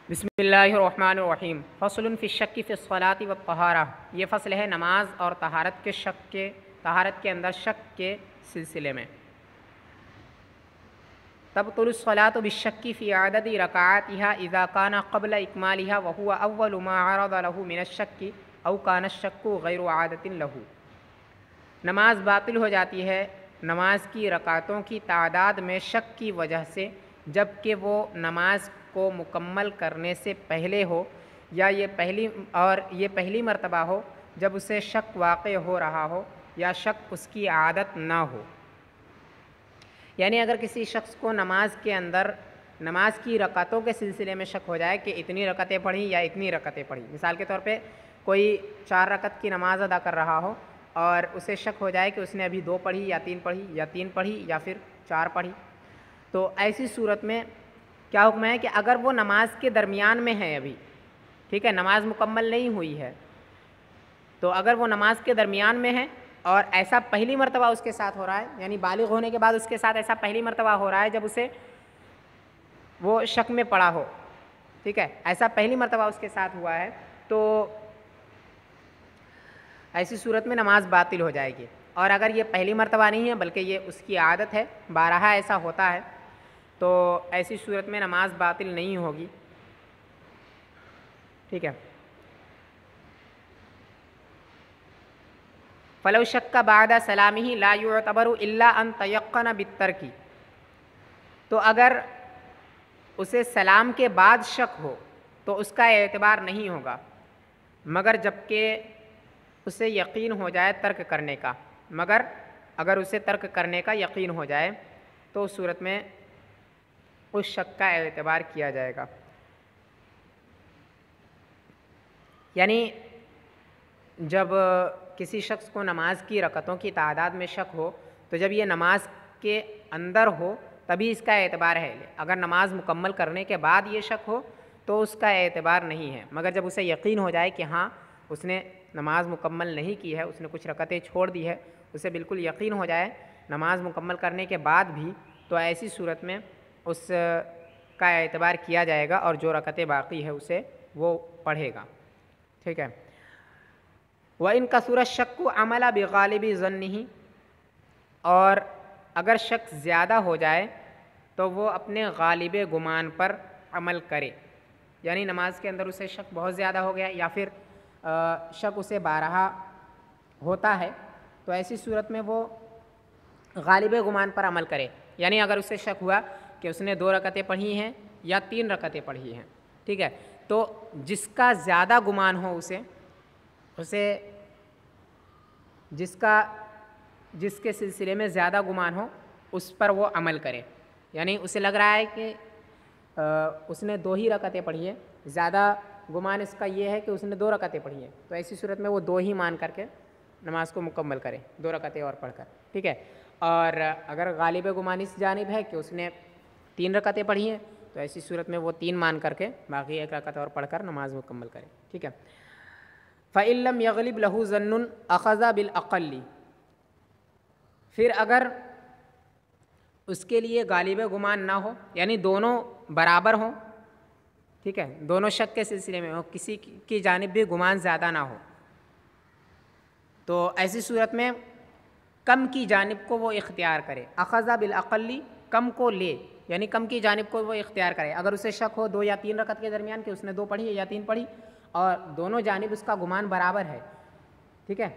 بسم اللہ الرحمن الرحیم فصل فی الشک فی الصلاۃ والطہارہ، یہ فصل ہے نماز اور طہارت کے اندر شک کے سلسلے میں۔ تبطل الصلاۃ بالشک فی عدد رکعاتها اذا کان قبل اکمالها وهو اول ما عرض له من الشک او کان الشک غیر عادۃ له۔ نماز باطل ہو جاتی ہے نماز کی رکعتوں کی تعداد میں شک کی وجہ سے، جب کہ وہ نماز کو مکمل کرنے سے پہلے ہو، یا یہ پہلی مرتبہ ہو جب اسے شک واقع ہو رہا ہو، یا شک اس کی عادت نہ ہو۔ یعنی اگر کسی شخص کو نماز کے اندر نماز کی رکعتوں کے سلسلے میں شک ہو جائے کہ اتنی رکعتیں پڑھی یا اتنی رکعتیں پڑھی، مثال کے طور پہ کوئی 4 رکعت کی نماز ادا کر رہا ہو اور اسے شک ہو جائے کہ اس نے ابھی 2 پڑھی یا 3 پڑھی یا 3 پڑھی یا پھر 4 پڑھی، تو ایسی صورت میں کیا حکم ہے کہ اگر وہ نماز کے درمیان میں ہے ابھی، ٹھیک ہے، نماز مکمل نہیں ہوئی ہے، تو اگر وہ نماز کے درمیان میں ہے اور ایسا پہلی مرتبہ اس کے ساتھ ہو رہا ہے، یعنی بالغ ہونے کے بعد اس کے ساتھ ایسا پہلی مرتبہ ہو رہا ہے جب اسے وہ شک میں پڑا ہو، ٹھیک ہے، ایسا پہلی مرتبہ اس کے ساتھ ہوا ہے، تو ایسی صورت میں نماز باطل ہو جائے گی۔ اور اگر یہ پہلی مرتبہ نہیں ہے بلکہ یہ اس کی عادت ہے، بارہا ایسا ہوتا ہے، تو ایسی صورت میں نماز باطل نہیں ہوگی، ٹھیک ہے۔ فلو شک بعد سلامہ لا یعتبر الا ان تیقن بالترک، تو اگر اسے سلام کے بعد شک ہو تو اس کا اعتبار نہیں ہوگا، مگر جبکہ اسے یقین ہو جائے ترک کرنے کا، مگر اگر اسے ترک کرنے کا یقین ہو جائے تو اس صورت میں اس شک کا اعتبار کیا جائے گا۔ یعنی جب کسی شخص کو نماز کی رکعتوں کی تعداد میں شک ہو تو جب یہ نماز کے اندر ہو تبھی اس کا اعتبار ہے، اگر نماز مکمل کرنے کے بعد یہ شک ہو تو اس کا اعتبار نہیں ہے، مگر جب اسے یقین ہو جائے کہ ہاں اس نے نماز مکمل نہیں کی ہے، اس نے کچھ رکعتیں چھوڑ دی ہے، اسے بالکل یقین ہو جائے نماز مکمل کرنے کے بعد بھی، تو ایسی صورت میں اس کا اعتبار کیا جائے گا اور جو رکعتیں باقی ہے اسے وہ پڑھے گا، ٹھیک ہے۔ وَإِن كَثُرَ الشَّكُّ عَمَلَ بِغَالِبِ ظَنِّهِ، اور اگر شک زیادہ ہو جائے تو وہ اپنے غالب گمان پر عمل کرے، یعنی نماز کے اندر اسے شک بہت زیادہ ہو گیا یا پھر شک اسے بارہا ہوتا ہے، تو ایسی صورت میں وہ غالب گمان پر عمل کرے، یعنی اگر اسے شک ہوا کہ اس نے 2 رکعتیں پڑھی ہیں یا 3 رکعتیں پڑھی ہیں، ٹھیک ہے، تو جس کا زیادہ گمان ہو اسے جس کے سلسلے میں زیادہ گمان ہو اس پر وہ عمل کرے، یعنی اسے لگ رہا ہے کہ اس نے 2 ہی رکعتیں پڑھی ہیں، زیادہ گمان اس کا یہ ہے کہ اس نے 2 رکعتیں پڑھی ہیں، تو ایسی صورت میں وہ 2 ہی مان کر کے نماز کو مکمل کرے، 2 رکعتیں اور پڑھ کر، ٹھیک ہے۔ اور اگر غالب گمان اس جانب ہے کہ اس نے 3 رکعتیں پڑھی ہیں تو ایسی صورت میں وہ 3 مان کر کے باقی 1 رکعت اور پڑھ کر نماز مکمل کرے، ٹھیک ہے۔ فَإِن لَمْ يَغْلِبْ لَهُ ظَنٌّ أَخَذَ بِالْأَقَلِّ، پھر اگر اس کے لیے غالب گمان نہ ہو، یعنی دونوں برابر ہوں، ٹھیک ہے، دونوں شک کے سلسلے میں ہو، کسی کی جانب بھی گمان زیادہ نہ ہو، تو ایسی صورت میں کم کی جانب کو وہ اختیار کرے، اخذ بالاقل، کم کو لے، یعنی کم کی جانب کو وہ اختیار کرے۔ اگر اسے شک ہو 2 یا 3 رکعت کے درمیان کہ اس نے 2 پڑھی یا 3 پڑھی اور دونوں جانب اس کا گمان برابر ہے، ٹھیک ہے،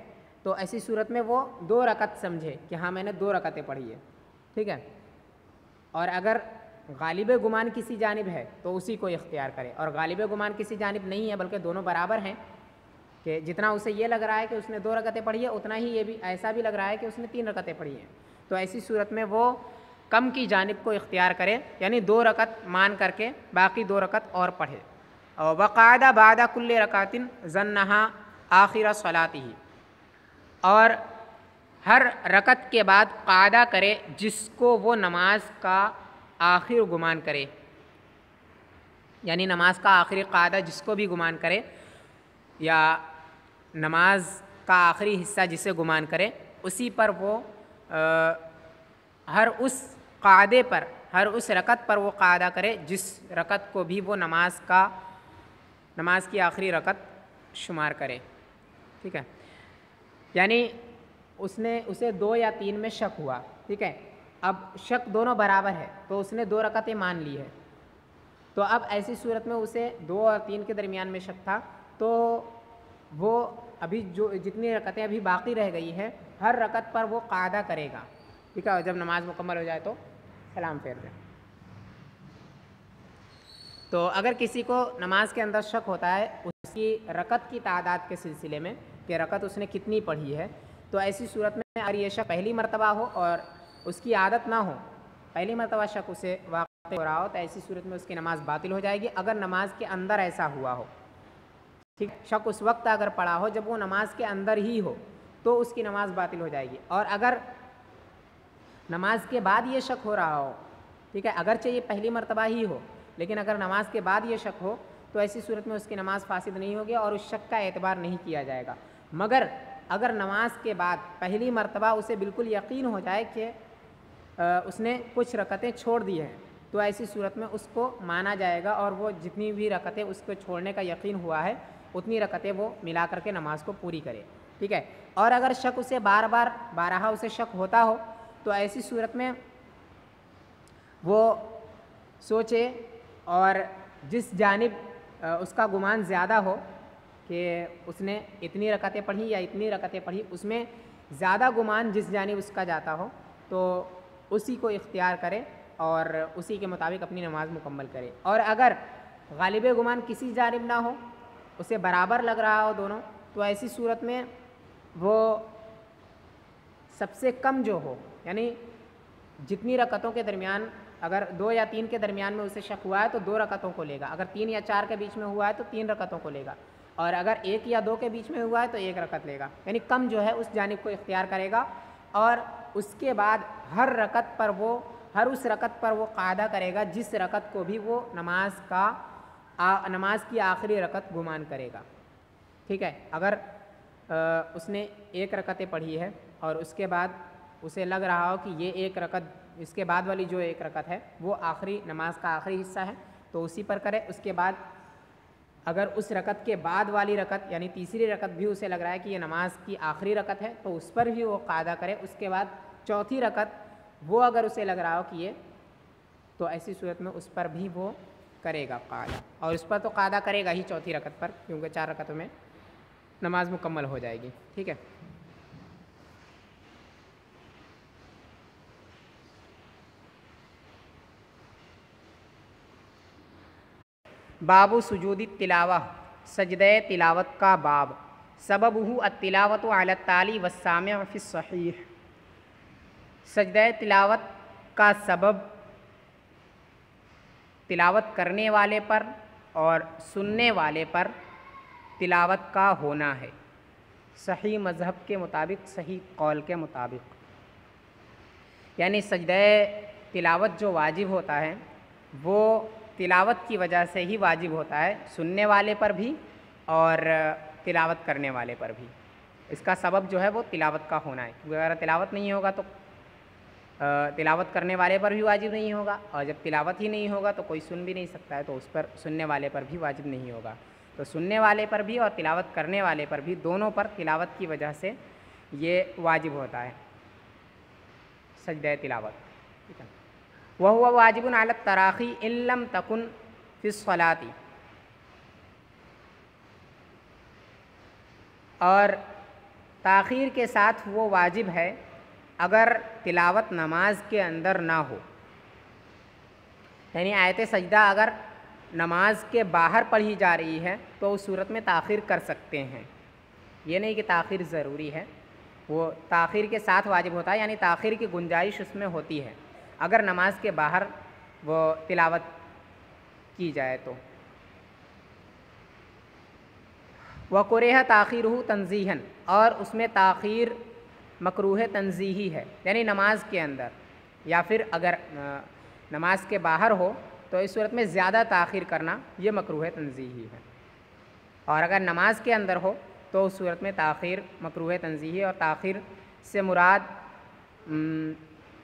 تو ایسی صورت میں وہ 2 رکعت سمجھے کہ ہاں میں نے 2 رکعتیں پڑھی ہے، ٹھیک ہے، اور اگر غالب گمان کسی جانب ہے تو اسی کو اختیار کرے، اور غالب گمان کسی جانب نہیں ہے بلکہ دونوں برابر ہیں کہ جتنا اسے یہ لگ رہا ہے کہ اس نے 2 رکعتیں پڑھی ہے اتنا ہی یہ بھی ایسا بھی لگ رہا ہے کہ اس نے 3 رکعتیں پڑھی ہیں، تو ایسی صورت میں وہ کم کی جانب کو اختیار کرے، یعنی 2 رکعت مان کر کے باقی 2 رکعت اور پڑھے۔ وقعد بعد کل رکعت ظنها آخر صلاتہ، اور ہر رکعت کے بعد قاعدہ کرے جس کو وہ نماز کا آخر گمان کرے، یعنی نماز کا آخری قاعدہ جس کو بھی گمان کرے یا نماز کا آخری حصہ جسے گمان کرے اسی پر وہ ہر اس قاعدے پر ہر اس رکعت پر وہ قاعدہ کرے جس رکعت کو بھی وہ نماز کی آخری رکعت شمار کرے. ٹھیک ہے، یعنی اسے 2 یا 3 میں شک ہوا. ٹھیک ہے، اب شک دونوں برابر ہے تو اس نے 2 رکعتیں مان لی ہے. تو اب ایسی صورت میں اسے 2 اور 3 کے درمیان میں شک تھا تو وہ ابھی جتنی رکعتیں ابھی باقی رہ گئی ہے ہر رکعت پر وہ قاعدہ کرے گا. ٹھیک ہے، اور جب نماز مکمل ہو جائے تو سلام پھیر دیں. تو اگر کسی کو نماز کے اندر شک ہوتا ہے اس کی رکعت کی تعداد کے سلسلے میں کہ رکعت اس نے کتنی پڑھی ہے، تو ایسی صورت میں اگر یہ شک پہلی مرتبہ ہو اور اس کی عادت نہ ہو، پہلی مرتبہ شک اسے واقع ہو رہا ہو، تو ایسی صورت میں اس کی نماز باطل ہو جائے گی اگر نماز کے اندر ایسا ہوا ہو. ٹھیک، شک اس وقت اگر پڑا ہو جب وہ نماز کے اندر ہی ہو تو اس کی نماز باطل ہو جائے گی. اور اگر نماز کے بعد یہ شک ہو رہا ہو، ٹھیک ہے، اگرچہ یہ پہلی مرتبہ ہی ہو لیکن اگر نماز کے بعد یہ شک ہو تو ایسی صورت میں اس کی نماز فاسد نہیں ہوگی اور اس شک کا اعتبار نہیں کیا جائے گا. مگر اگر نماز کے بعد پہلی مرتبہ اسے بالکل یقین ہو جائے کہ اس نے کچھ رکعتیں چھوڑ دی ہیں تو ایسی صورت میں اس کو مانا جائے گا اور وہ جتنی بھی رکعتیں اس کو چھوڑنے کا یقین ہوا ہے اتنی رکعتیں وہ ملا کر کے نماز کو پوری کرے. ٹھیک ہے، اور اگر شک اسے بارہا اسے شک ہوتا ہو تو ایسی صورت میں وہ سوچے اور جس جانب اس کا گمان زیادہ ہو کہ اس نے اتنی رکعتیں پڑھی یا اتنی رکعتیں پڑھی، اس میں زیادہ گمان جس جانب اس کا جاتا ہو تو اسی کو اختیار کرے اور اسی کے مطابق اپنی نماز مکمل کرے. اور اگر غالب گمان کسی جانب نہ ہو، اسے برابر لگ رہا ہو دونوں، تو ایسی صورت میں وہ سب سے کم جو ہو، یعنی جتنی رکعتوں کے درمیان اگر 2 یا 3 کے درمیان میں اسے شک ہوا ہے تو 2 رکعتوں کو لے گا، اگر 3 یا 4 کے بیچ میں ہوا ہے تو 3 رکعتوں کو لے گا، اور اگر 1 یا 2 کے بیچ میں ہوا ہے تو 1 رکعت لے گا. یعنی کم جو ہے اس جانب کو اختیار کرے گا اور اس کے بعد ہر اس رکعت پر وہ قاعدہ کرے گا جس رکعت کو بھی وہ نماز کی آخری رکعت گمان کرے گا. ٹھیک ہے، اگر اس نے 1 رکعتیں پڑھی ہے اور اس کے بعد اسے لگ رہا ہو کہ یہ 1 رکعت اس کے بعد والی جو 1 رکعت ہے وہ نماز کا آخری حصہ ہے تو اسی پر کرے. اس کے بعد اگر اس رکعت کے بعد والی رکعت یعنی تیسری رکعت بھی اسے لگ رہا ہے کہ یہ نماز کی آخری رکعت ہے تو اس پر بھی وہ قاعدہ کرے. اس کے بعد چوتھی رکعت وہ اگر اسے لگ رہا ہو کہ یہ، تو ایسی صورت میں اس پر بھی وہ کرے گا قاعدہ، اور اس پر تو قاعدہ کرے گا ہی چوتھی رکعت پر کیونکہ 4 رکعتوں میں نماز مکمل ہو جائے گی. ٹھیک ہے، باب سجود التلاوہ، سجدہ تلاوت کا باب. سببہ التلاوت علی التالی والسامع فی الصحیح. سجدہ تلاوت کا سبب تلاوت کرنے والے پر اور سننے والے پر تلاوت کا ہونا ہے، صحیح مذہب کے مطابق، صحیح قول کے مطابق. یعنی سجدہ تلاوت جو واجب ہوتا ہے وہ تلاوت کی وجہ سے ہی واجب ہوتا ہے، سننے والے پر بھی اور تلاوت کرنے والے پر بھی. اس کا سبب جو ہے وہ تلاوت کا ہونا ہے، کیونکہ اگر تلاوت نہیں ہوگا تو تلاوت کرنے والے پر بھی واجب نہیں ہوگا، اور جب تلاوت ہی نہیں ہوگا تو کوئی سن بھی نہیں سکتا ہے تو اس پر سننے والے پر بھی واجب نہیں ہوگا. تو سننے والے پر بھی اور تلاوت کرنے والے پر بھی دونوں پر تلاوت کی وجہ سے یہ واجب ہوتا ہے سجدہ تلاوت. ٹھیک ہے، وَهُوَ وَاجِبٌ عَلَى التَّرَاخِي إِن لَّمْ تَكُن فِي الصَّلَاةِ. اور تاخیر کے ساتھ وہ واجب ہے اگر تلاوت نماز کے اندر نہ ہو. یعنی آیت سجدہ اگر نماز کے باہر پڑھی جا رہی ہے تو اس صورت میں تاخیر کر سکتے ہیں، یہ نہیں کہ تاخیر ضروری ہے، وہ تاخیر کے ساتھ واجب ہوتا ہے، یعنی تاخیر کی گنجائش اس میں ہوتی ہے اگر نماز کے باہر وہ تلاوت کی جائے تو. وَكُرِهَ تَأْخِيرُهُ تَنزِيهًا، اور اس میں تاخیر مکروہ تنزیہی ہے، یعنی نماز کے اندر، یا پھر اگر نماز کے باہر ہو تو اس صورت میں زیادہ تاخیر کرنا یہ مکروہ تنزیہی ہے، اور اگر نماز کے اندر ہو تو اس صورت میں تاخیر مکروہ تنزیہی. اور تاخیر سے مراد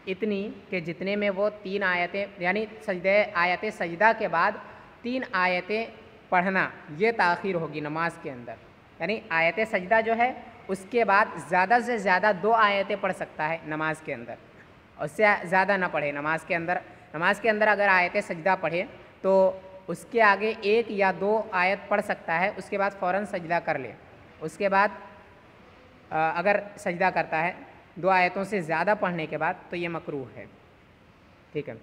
اتنی کہ جتنے میں وہ 3 آیتیں یعنی آیت سجدہ کے بعد 3 آیتیں پڑھنا یہ تاخیر ہوگی نماز کے اندر. یعنی آیت سجدہ جو ہے اس کے بعد زیادہ سے زیادہ 2 آیتیں پڑھ سکتا ہے نماز کے اندر، اس سے زیادہ نہ پڑھے نماز کے اندر. نماز کے اندر اگر آیت سجدہ پڑھے تو اس کے آگے 1 یا 2 آیت پڑھ سکتا ہے، اس کے بعد فوراً سجدہ کر لے. اس کے بعد اگر سجدہ کرتا ہے 2 آیتوں سے زیادہ پڑھنے کے بعد تو یہ مکروہ ہے. ٹھیک ہے.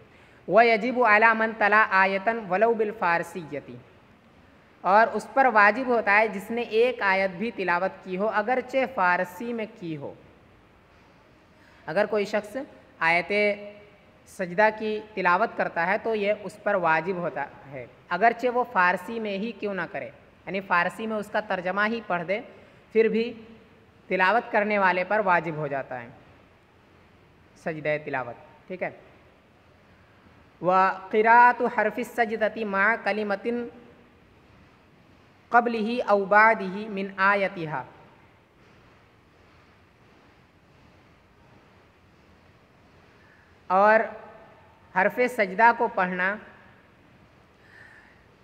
وَيَجِبُ عَلَىٰ مَنْ تَلَا آیَةً وَلَوْ بِالْفَارْسِيَّةِ، اور اس پر واجب ہوتا ہے جس نے 1 آیت بھی تلاوت کی ہو اگرچہ فارسی میں کی ہو. اگر کوئی شخص آیت سجدہ کی تلاوت کرتا ہے تو یہ اس پر واجب ہوتا ہے اگرچہ وہ فارسی میں ہی کیوں نہ کرے، یعنی فارسی میں اس کا ترجمہ ہی پڑھ دے پھر بھی تلاوت کرنے والے پر واجب ہو جاتا ہے سجدہ تلاوت. ٹھیک ہے. وَقِرَاءَةُ حَرْفِ السَّجْدَةِ مَعَ كَلِمَةٍ قَبْلِهِ أَوْ بَعْدِهِ مِنْ آیَتِهَا، اور حرف سجدہ کو پڑھنا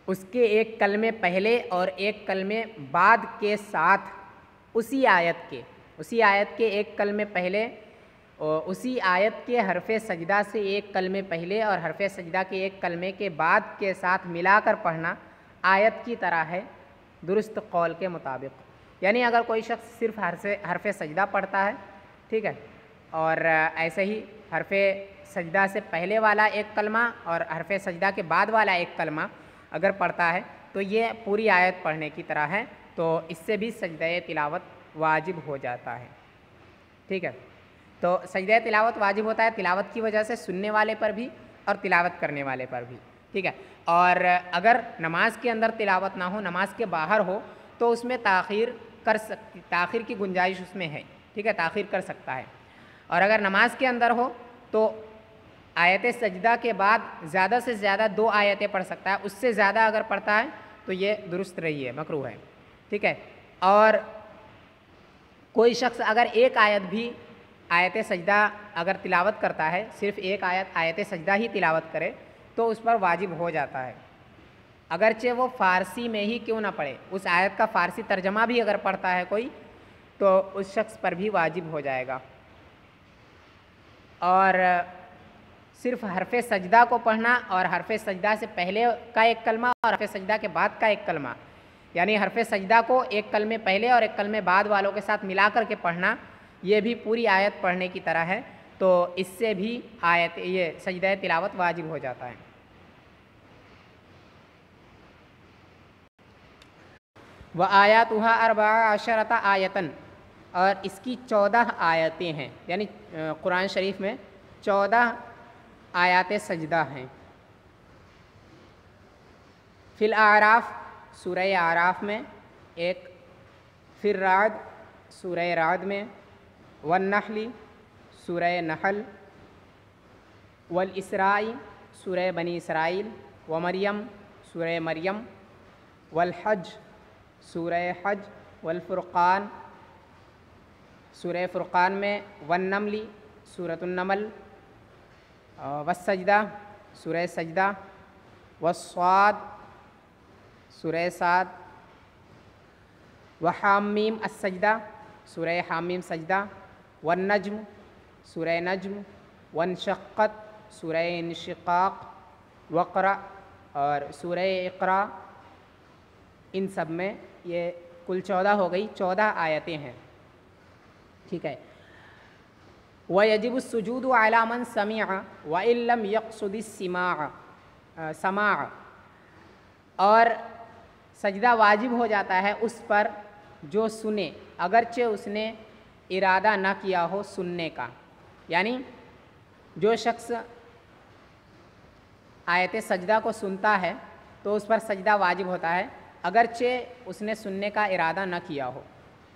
اس کے 1 کلمے پہلے اور 1 کلمے بعد کے ساتھ اسی آیت کے 1 کلمے پہلے اور اسی آیت کے حرف سجدہ سے 1 کلمے پہلے اور حرف سجدہ کے 1 کلمے کے بعد کے ساتھ ملا کر پڑھنا آیت کی طرح ہے درست قول کے مطابق. یعنی اگر کوئی شخص صرف حرف سجدہ پڑھتا ہے، ٹھیک ہے، اور ایسے ہی حرف سجدہ سے پہلے والا 1 کلمہ اور حرف سجدہ کے بعد والا 1 کلمہ اگر پڑھتا ہے تو یہ پوری آیت پڑھنے کی طرح ہے، تو اس سے بھی سجدہ تلاوت واجب ہو جاتا ہے. ٹھیک ہے. تو سجدہ تلاوت واجب ہوتا ہے تلاوت کی وجہ سے سننے والے پر بھی اور تلاوت کرنے والے پر بھی. ٹھیک ہے. اور اگر نماز کے اندر تلاوت نہ ہو، نماز کے باہر ہو، تو اس میں تاخیر کی گنجائش اس میں ہے. ٹھیک ہے، تاخیر کر سکتا ہے. اور اگر نماز کے اندر ہو تو آیت سجدہ کے بعد زیادہ سے زیادہ 2 آیتیں پڑھ سکتا ہے، اس سے زیادہ اگر پڑھتا ہے تو یہ درست رہی ہے، مکروہ ہے. ٹھیک ہے. اور کوئی شخص اگر 1 آیت بھی آیت سجدہ اگر تلاوت کرتا ہے، صرف 1 آیت سجدہ ہی تلاوت کرے تو اس پر واجب ہو جاتا ہے اگرچہ وہ فارسی میں ہی کیوں نہ پڑھے. اس آیت کا فارسی ترجمہ بھی اگر پڑھتا ہے کوئی تو اس شخص پر بھی واجب ہو جائے گا. اور صرف حرف سجدہ کو پڑھنا اور حرف سجدہ سے پہلے کا 1 کلمہ اور حرف سجدہ کے بعد کا 1 کلمہ، یعنی حرف سجدہ کو 1 کلمے پہلے اور 1 کلمے بعد والوں کے ساتھ ملا کر کے پڑھنا، یہ بھی پوری آیت پڑھنے کی طرح ہے، تو اس سے بھی یہ سجدہ تلاوت واجب ہو جاتا ہے. وَآیاتُهَا 14 آیتاً، اور اس کی 14 آیتیں ہیں، یعنی قرآن شریف میں 14 آیات سجدہ ہیں. فی الاعراف، سورہ اعراف میں 1، فی الرعد، سورہ رعد میں، والنحل، سورہ نحل، والاسراء، سورہ بنی اسرائیل، ومریم، سورہ مریم، والحج، سورہ حج، والفرقان، سورہ فرقان میں، والنمل، سورۃ النمل، والسجدہ، سورہ سجدہ، والصاد، سورہ صاد، وحامیم السجدہ، سورہ حامیم سجدہ، والنجم، سورہ نجم، وانشقت، سورہ انشقاق، وقرأ اور سورہ اقرا. ان سب میں یہ کل 14 ہو گئی، 14 آیتیں ہیں. ٹھیک ہے. وَيَجِبُ السُّجُودُ عَلَىٰ مَنْ سَمِعَ وَإِن لَّمْ يَقْصُدِ السَّمَاعَ، اور سجدہ واجب ہو جاتا ہے اس پر جو سنے اگرچہ اس نے ارادہ نہ کیا ہو سننے کا. یعنی جو شخص آیت سجدہ کو سنتا ہے تو اس پر سجدہ واجب ہوتا ہے اگرچہ اس نے سننے کا ارادہ نہ کیا ہو.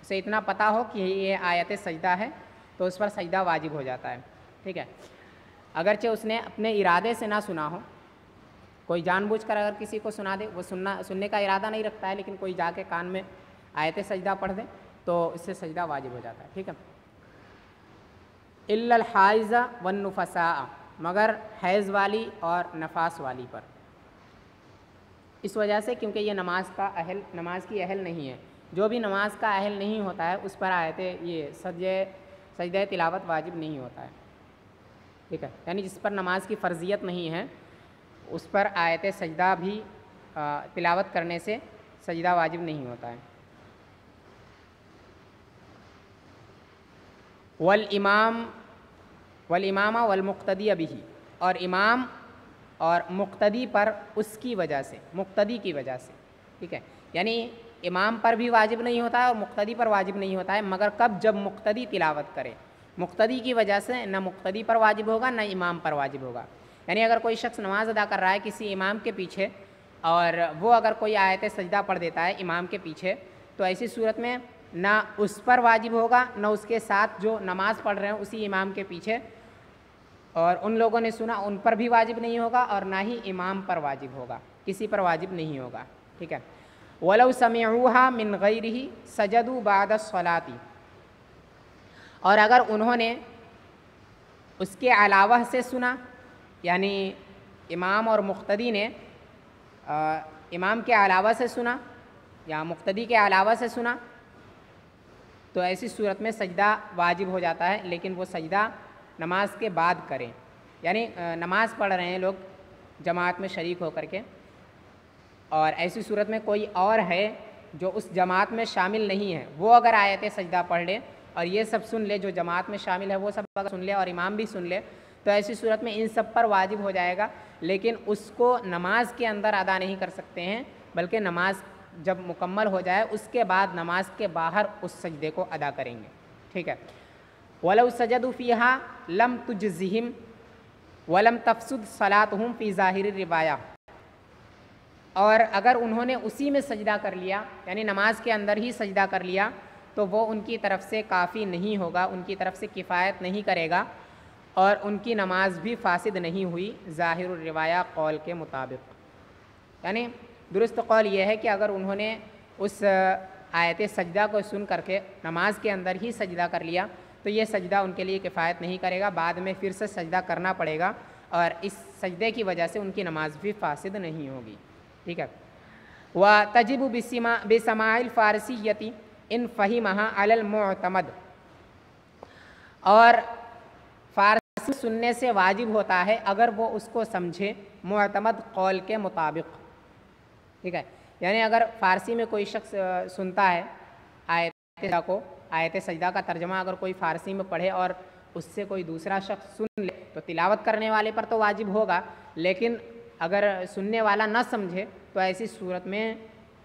اسے اتنا پتہ ہو کہ یہ آیت سجدہ ہے تو اس پر سجدہ واجب ہو جاتا ہے. ٹھیک ہے. اگرچہ اس نے اپنے ارادے سے نہ سنا ہو، کوئی جان بوجھ کر اگر کسی کو سنا دے، وہ سننے کا ارادہ نہیں رکھتا ہے لیکن کوئی جا کے کان میں آیت سجدہ پڑھ دے تو اس سے سجدہ واجب ہو جاتا ہے. ٹھیک ہے. الا الحائض والنفساء، مگر حیض والی اور نفاس والی پر، اس وجہ سے کیونکہ یہ نماز کی اہل نہیں ہے. جو بھی نماز کا اہل نہیں ہوتا ہے اس پر یہ سجدہ تلاوت واجب نہیں ہوتا ہے. ٹھیک ہے، یعنی جس پر نماز کی فرضیت نہیں ہے اس پر آیت سجدہ بھی تلاوت کرنے سے سجدہ واجب نہیں ہوتا ہے. والامام والمقتدی بھی، اور امام اور مقتدی پر اس کی وجہ سے، مقتدی کی وجہ سے. ٹھیک ہے، یعنی امام پر بھی واجب نہیں ہوتا ہے اور مقتدی پر واجب نہیں ہوتا ہے، مگر کب؟ جب مقتدی تلاوت کرے. مقتدی کی وجہ سے نہ مقتدی پر واجب ہوگا نہ امام پر واجب ہوگا. یعنی اگر کوئی شخص نماز ادا کر رہا ہے کسی امام کے پیچھے اور وہ اگر کوئی آیت سجدہ پڑھ دیتا ہے امام کے پیچھے، تو ایسی صورت میں نہ اس پر واجب ہوگا نہ اس کے ساتھ جو نماز پڑھ رہے ہیں اسی امام کے پیچھے اور ان لوگوں نے سنا ان پر بھی واجب نہیں ہوگا اور نہ ہی امام پر واجب ہوگا، کسی پر واجب نہیں ہوگا. ٹھیک ہے. وَلَوْ سَمِعُوهَا مِنْ غَيْرِهِ سَجَدُوا بَعْدَ الصَّلَاةِ، اور اگر انہوں نے اس کے علاوہ سے سنا، یعنی امام اور مقتدی نے امام کے علاوہ سے سنا یا مقتدی کے علاوہ سے سنا، تو ایسی صورت میں سجدہ واجب ہو جاتا ہے، لیکن وہ سجدہ نماز کے بعد کریں. یعنی نماز پڑھ رہے ہیں لوگ جماعت میں شریک ہو کر کے، اور ایسی صورت میں کوئی اور ہے جو اس جماعت میں شامل نہیں ہے، وہ اگر آیت سجدہ پڑھ لے اور یہ سب سن لے، جو جماعت میں شامل ہے وہ سب اگر سن لے اور امام بھی سن لے، تو ایسی صورت میں ان سب پر واجب ہو جائے گا، لیکن اس کو نماز کے اندر ادا نہیں کر سکتے ہیں، بلکہ نماز جب مکمل ہو جائے اس کے بعد نماز کے باہر اس سجدے کو ادا کریں گے. ٹھیک ہے. وَلَوْ سَجَدُوا فِيهَا لَمْ تُجْزِهِمْ وَلَمْ تَفْسُدْ صَلَاتُهُمْ فِي ظَاهِرِ الرِّوَایَہ، اور اگر انہوں نے اسی میں سجدہ کر لیا، یعنی نماز کے اندر ہی سجدہ کر لیا، تو وہ ان کی طرف سے کافی نہیں ہوگا، ان کی طرف سے کفایت نہیں کرے گا اور ان کی نماز بھی فاسد نہیں ہوئی ظاہر الروایہ قول کے مطابق. یعنی درست قول یہ ہے کہ اگر انہوں نے اس آیت سجدہ کو سن کر کے نماز کے اندر ہی سجدہ کر لیا تو یہ سجدہ ان کے لیے کفایت نہیں کرے گا، بعد میں پھر سے سجدہ کرنا پڑے گا اور اس سجدے کی وجہ سے ان کی نماز بھی فاسد نہیں ہوگی. ٹھیک ہے. وَتَجِبُ بِسَمَاعِ الْفَارِسِيَّةِ إِنْ فَهِمَهَا عَلَى الْمُعْتَمَدِ، اور فارسی سننے سے واجب ہوتا ہے اگر وہ اس کو سمجھے معتمد قول کے مطابق. ٹھیک ہے، یعنی اگر فارسی میں کوئی شخص سنتا ہے آیت سجدہ کا ترجمہ اگر کوئی فارسی میں پڑھے اور اس سے کوئی دوسرا شخص سن لے تو تلاوت کرنے والے پر تو واجب ہوگا، لیکن اگر سننے والا نہ سمجھے تو ایسی صورت میں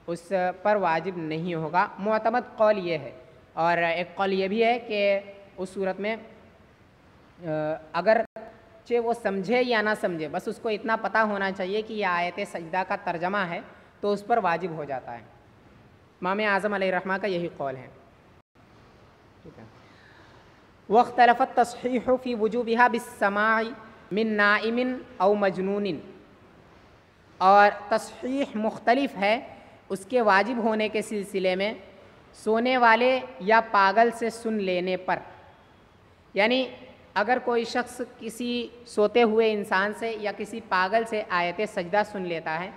اس پر واجب نہیں ہوگا. معتمد قول یہ ہے، اور ایک قول یہ بھی ہے کہ اس صورت میں اگر وہ سمجھے یا نہ سمجھے، بس اس کو اتنا پتہ ہونا چاہیے کہ یہ آیت سجدہ کا ترجمہ ہے تو اس پر واجب ہو جاتا ہے. امام اعظم علیہ الرحمہ کا یہی قول ہے. ٹھیک ہے. واختلف التصحیح فی وجوبها بالسماع من نائم او مجنون، اور تصحیح مختلف ہے اس کے واجب ہونے کے سلسلے میں سونے والے یا پاگل سے سن لینے پر. یعنی اگر کوئی شخص کسی سوتے ہوئے انسان سے یا کسی پاگل سے آیت سجدہ سن لیتا ہے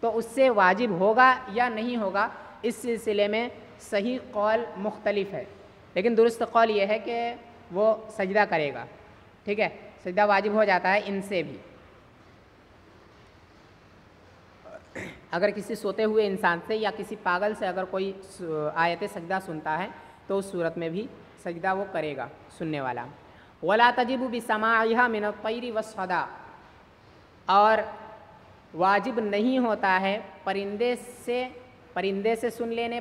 تو اس سے واجب ہوگا یا نہیں ہوگا، اس سلسلے میں صحیح قول مختلف ہے، لیکن درست قول یہ ہے کہ وہ سجدہ کرے گا. ٹھیک ہے، سجدہ واجب ہو جاتا ہے ان سے بھی. اگر کسی سوتے ہوئے انسان سے یا کسی پاگل سے اگر کوئی آیت سجدہ سنتا ہے تو اس صورت میں بھی سجدہ وہ کرے گا سننے والا. ولا تجب بسماعها من الطیر والصدى، اور واجب نہیں ہوتا ہے پرندے سے سن لینے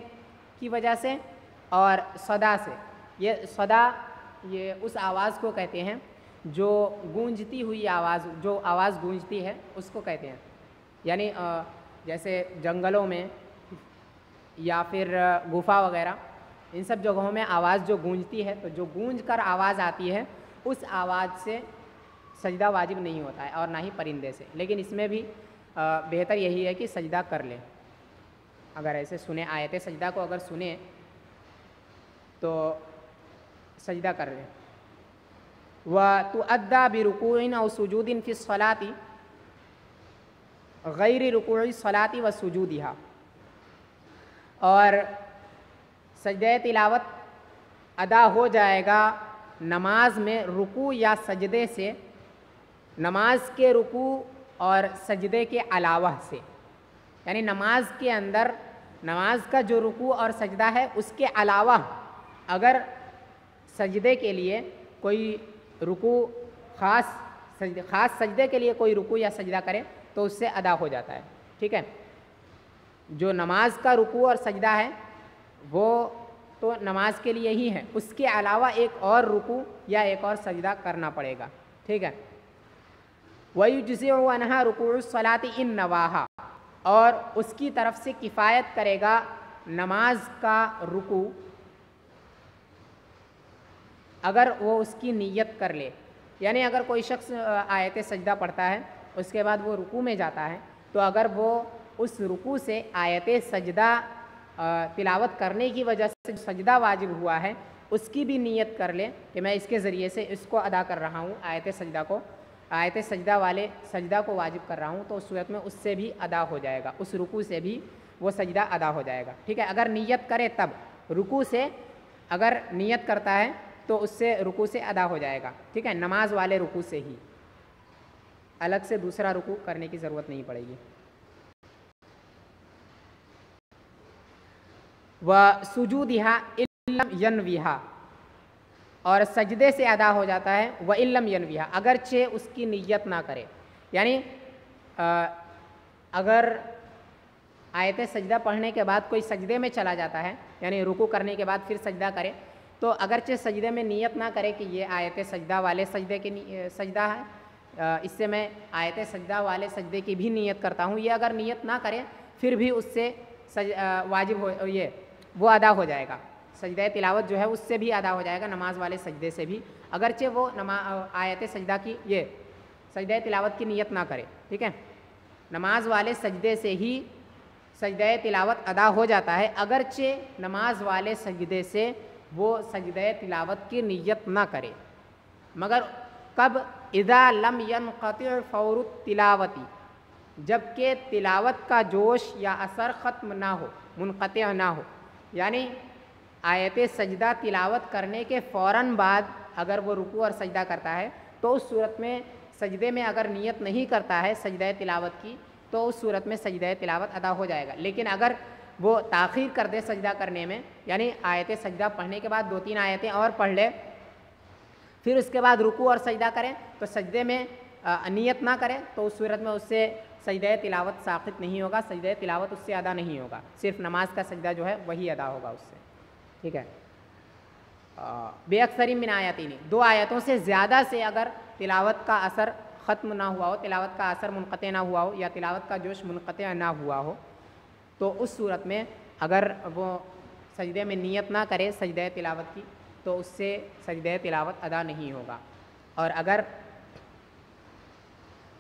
کی وجہ سے اور صدا سے. یہ صدا یہ اس آواز کو کہتے ہیں جو گونجتی ہوئی آواز، جو آواز گونجتی ہے اس کو کہتے ہیں. یعنی جیسے جنگلوں میں یا پھر گفا وغیرہ ان سب جگہوں میں آواز جو گونجتی ہے، تو جو گونج کر آواز آتی ہے اس آواز سے سجدہ واجب نہیں ہوتا ہے اور نہ ہی پرندے سے. لیکن اس میں بھی بہتر یہی ہے کہ سجدہ کر لیں. اگر ایسے سنیں آیت سجدہ کو اگر سنیں تو سجدہ کر لیں. وتؤدى بركوع أو سجود في الصلاة غیر رکوع الصلاۃ وسجودها، اور سجدہ تلاوت ادا ہو جائے گا نماز میں رکوع یا سجدے سے، نماز کے رکوع اور سجدے کے علاوہ سے، یعنی نماز کے اندر نماز کا جو رکوع اور سجدہ ہے اس کے علاوہ اگر سجدے کے لیے کوئی رکوع خاص سجدے کے لیے کوئی رکوع یا سجدہ کرے تو اس سے ادا ہو جاتا ہے. ٹھیک ہے، جو نماز کا رکوع اور سجدہ ہے وہ تو نماز کے لیے ہی ہے، اس کے علاوہ ایک اور رکوع یا ایک اور سجدہ کرنا پڑے گا. ٹھیک ہے، وَيُجْزِعُ عَنْهَا رُكُوعُ الصَّلَاةِ إِن نَوَاهَا، اور اس کی طرف سے کفایت کرے گا نماز کا رکوع اگر وہ اس کی نیت کر لے. یعنی اگر کوئی شخص آیت سجدہ پڑھتا ہے اس کے بعد وہ رکوع میں جاتا ہے تو اگر وہ اس رکوع سے آیت سجدہ تلاوت کرنے کی وجہ سے سجدہ واجب ہوا ہے اس کی بھی نیت کر لے کہ میں اس کے ذریعے سے اس کو ادا کر رہا ہوں، آیت سجدہ والے سجدہ کو واجب کر رہا ہوں، تو اس صورت میں اس سے بھی ادا ہو جائے گا، اس رکوع سے بھی وہ سجدہ ادا ہو جائے گا. ٹھیک ہے، اگر نیت کرے تب رکوع سے، اگر نیت کرتا ہے تو اس سے رکوع سے ادا ہو جائے گا. ٹھیک ہے، نماز والے رکوع سے ہی، الگ سے دوسرا رکوع کرنے کی ضرورت نہیں پڑے گی. وَسُجُودِهَا إِن لَّمْ يَنْوِهَا، اور سجدے سے ادا ہو جاتا ہے وَإِن لَّمْ يَنْوِهَا، اگرچہ اس کی نیت نہ کرے. یعنی اگر آیت سجدہ پڑھنے کے بعد کوئی سجدے میں چلا جاتا ہے، یعنی رکوع کرنے کے بعد پھر سجدہ کرے، تو اگرچہ سجدے میں نیت نہ کرے کہ یہ آیت سجدہ والے سجدے کی سجدہ ہے، اس سے میں آیت سجدہ والے سجدے کی بھی نیت کرتا ہوں، یہ اگر نیت نہ کرے پھر بھی اس سے واجب ہو، یہ وہ ادا ہو جائے گا. سجدہ تلاوت جو ہے اس سے بھی ادا ہو جائے گا، نماز والے سجدے سے بھی، اگرچہ وہ آیت سجدہ کی یہ سجدہ تلاوت کی نیت نہ کرے. ٹھیک ہے، نماز والے سجدے سے ہی سجدہ تلاوت ادا ہو جاتا ہے، اگرچہ نماز والے سجدے سے وہ سجدہ تلاوت کی نیت نہ کرے. مگر کب؟ اذا لم ينقطع فور التلاوت، جبکہ تلاوت کا جوش یا اثر ختم نہ ہو، منقطع نہ ہو. یعنی آیت سجدہ تلاوت کرنے کے فوراً بعد اگر وہ رکوع اور سجدہ کرتا ہے تو اس صورت میں سجدے میں اگر نیت نہیں کرتا ہے سجدہ تلاوت کی تو اس صورت میں سجدہ تلاوت ادا ہو جائے گا. لیکن اگر وہ تاخیر کر دے سجدہ کرنے میں، یعنی آیت سجدہ پڑھنے کے بعد 2-3 آیتیں اور پڑھ لے پھر اس کے بعد رکوع اور سجدہ کریں تو سجدے میں نیت نہ کرے تو اس صورت میں اس سے سجدہ تلاوت ساقط نہیں ہوگا، سجدہ تلاوت اس سے ادا نہیں ہوگا، صرف نماز کا سجدہ جو ہے وہی ادا ہوگا اس سے. ٹھیک ہے، بے اکثر من آیتین، 2 آیتوں سے زیادہ سے اگر تلاوت کا اثر ختم نہ ہوا ہو، تلاوت کا اثر منقطع نہ ہوا ہو یا تلاوت کا جوش منقطع نہ ہوا ہو تو اس صورت میں اگر وہ سجدے میں نیت نہ کرے سجدہ تلاوت کی تو اس سے سجدہ تلاوت ادا نہیں ہوگا. اور اگر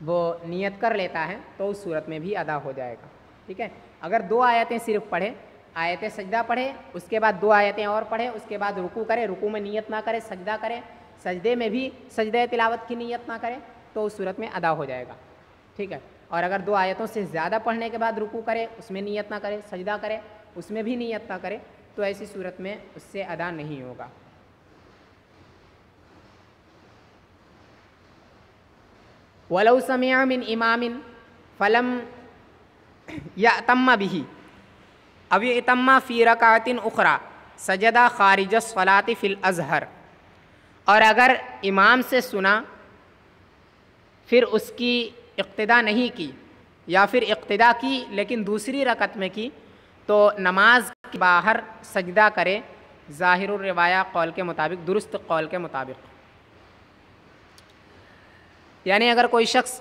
وہ نیت کر لیتا ہے تو اس صورت میں بھی ادا ہو جائے گا. ٹھیک ہے، اگر 2 آیتیں صرف پڑھے، آیت سجدہ پڑھے، اس کے بعد 2 آیتیں اور پڑھے، اس کے بعد رکوع کرے، رکوع میں نیت نہ کرے، سجدہ کرے، سجدے میں بھی سجدہ تلاوت کی نیت نہ کرے تو اس صورت میں ادا ہو جائے گا. ٹھیک ہے، اور اگر 2 آیتوں سے زیادہ پڑھنے کے بعد رکوع کرے، اس میں نیت نہ کرے، سجدہ کرے، اس میں بھی نیت نہ کرے تو ایسی صورت میں اس سے ادا نہیں ہوگا. وَلَوْ سَمِعَ مِنْ إِمَامٍ فَلَمْ يَأْتَمَّ بِهِ أَوْ يَأْتَمَّ فِي رَكَعَةٍ أُخْرَى سَجَدَ خَارِجَ الصَّلَاةِ فِي الْأَزْهَرِ، اور اگر امام سے سنا پھر اس کی اقتدا نہیں کی یا پھر اقتدا کی لیکن دوسری رکعت میں کی تو نماز کے باہر سجدہ کرے، ظاہر الروایہ قول کے مطابق، درست قول کے مطابق. یعنی اگر کوئی شخص